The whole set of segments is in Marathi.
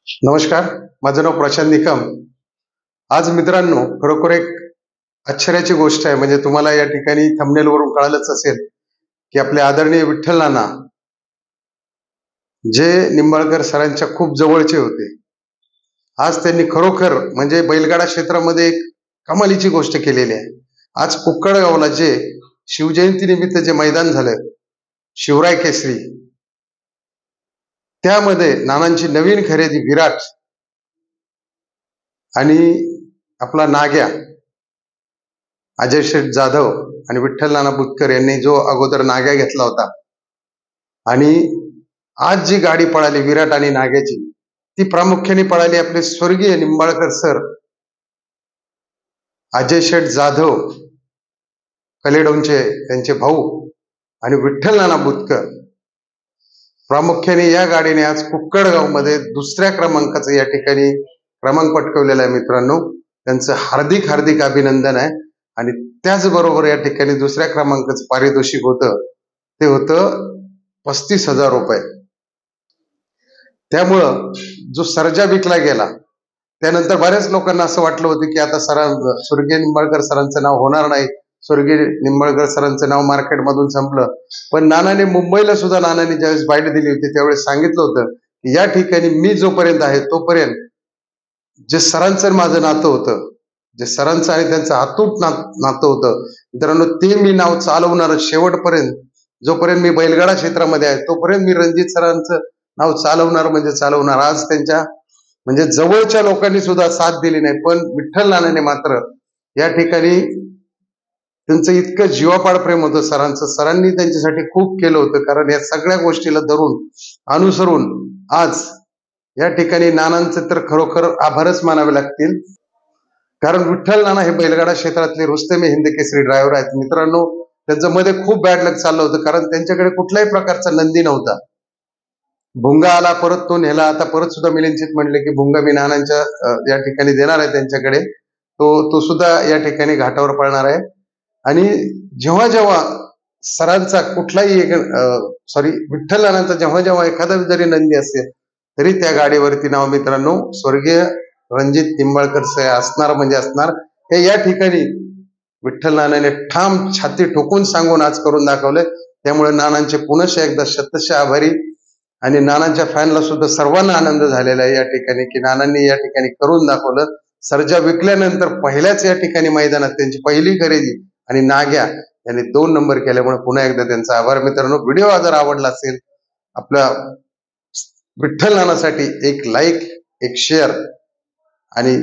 नमस्कार, माझं नाव प्रशांत निकम. आज मित्रांनो, खरोखर एक आश्चर्याची गोष्ट आहे. म्हणजे तुम्हाला या ठिकाणी थंबनेलवरून कळालंच असेल की आपले आदरणीय विठ्ठल नाना, जे निंबाळकर सरांच्या खूप जवळचे होते, आज त्यांनी खरोखर म्हणजे बैलगाडा क्षेत्रामध्ये एक कमालीची गोष्ट केलेली आहे. आज कुक्कडगावला जे शिवजयंती निमित्त जे मैदान झालं, शिवराय केसरी, त्यामध्ये नानांची नवीन खरेदी विराट आणि आपला नाग्या अजय शेठ जाधव आणि विठ्ठल नाना बुतकर यांनी जो अगोदर नाग्या घेतला होता, आणि आज जी गाडी पळाली विराट आणि नाग्याची, ती प्रामुख्याने पळाली आपले स्वर्गीय निंबाळकर सर अजय शेठ जाधव कलेडोंचे त्यांचे भाऊ आणि विठ्ठल नाना बुतकर. प्रामुख्याने या गाडीने आज कुक्कडगाव मध्ये दुसऱ्या क्रमांकाचं या ठिकाणी क्रमांक पटकवलेला आहे. मित्रांनो, त्यांचं हार्दिक हार्दिक अभिनंदन आहे. आणि त्याचबरोबर या ठिकाणी दुसऱ्या क्रमांकाचं पारितोषिक होतं, ते होतं 35,000 रुपये. त्यामुळं जो सर्जा विकला गेला, त्यानंतर बऱ्याच लोकांना असं वाटलं होतं की आता स्वर्गीय निंबाळकर सरांचं नाव होणार नाही, स्वर्गीय निंबाळकर सरांचं नाव मार्केटमधून संपलं. पण नानाने मुंबईला सुद्धा नानाने ज्यावेळेस बाईट दिली होती त्यावेळेस सांगितलं होतं की या ठिकाणी मी जोपर्यंत आहे तोपर्यंत जे सरांचं माझं नातं होतं, जे सरांचं आणि त्यांचं अतूट नातं होतं मित्रांनो, ते मी नाव चालवणार शेवटपर्यंत. जोपर्यंत मी बैलगाडा क्षेत्रामध्ये आहे तोपर्यंत मी रणजित सरांचं नाव चालवणार म्हणजे चालवणार. आज त्यांच्या म्हणजे जवळच्या लोकांनी सुद्धा साथ दिली नाही, पण विठ्ठल नानाने मात्र या ठिकाणी त्यांचं इतकं जीवापाड प्रेम होतं सरांचं. सरांनी त्यांच्यासाठी खूप केलं होतं, कारण या सगळ्या गोष्टीला धरून अनुसरून आज या ठिकाणी नानांचे तर खरोखर आभारच मानावे लागतील. कारण विठ्ठल नाना हे बैलगाडा क्षेत्रातले रुस्तमे हिंद केसरी ड्रायव्हर आहेत. मित्रांनो, त्यांचं मध्ये खूप बॅड लक चाललं होतं, कारण त्यांच्याकडे कुठल्याही प्रकारचा नंदी नव्हता. भुंगा आला, परत तो नेला. आता परत सुद्धा मिलिंदजीत म्हणले की भुंगा मी नानांच्या या ठिकाणी देणार आहे त्यांच्याकडे, तो सुद्धा या ठिकाणी घाटावर पळणार आहे. आणि जेव्हा जेव्हा सरांचा कुठलाही विठ्ठल नानांचा जेव्हा जेव्हा एखादा जरी नंदी असेल तरी त्या गाडीवरती नाव मित्रांनो स्वर्गीय रणजित निंबाळकर सर असणार म्हणजे असणार. हे या ठिकाणी विठ्ठल नानाने ठाम छाती ठोकून सांगून आज करून दाखवले. त्यामुळे नानांचे पुनश्च एकदा शतश आभारी. आणि नानांच्या फॅनला सुद्धा सर्वांना आनंद झालेला आहे या ठिकाणी की नानांनी या ठिकाणी करून दाखवलं. सर्जा विकल्यानंतर पहिल्याच या ठिकाणी मैदानात त्यांची पहिली खरेदी आणि नाग्या यांनी 2 नंबर केल्यामुळे पुन्हा एकदा त्यांचा आभार. मित्रांनो, व्हिडिओ जर आवडला असेल आपल्या विठ्ठल नानासाठी एक लाईक, एक शेअर आणि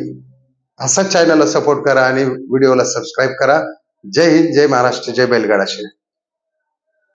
असा चॅनलला सपोर्ट करा आणि व्हिडिओला सबस्क्राईब करा. जय हिंद, जय महाराष्ट्र, जय बैलगाडा.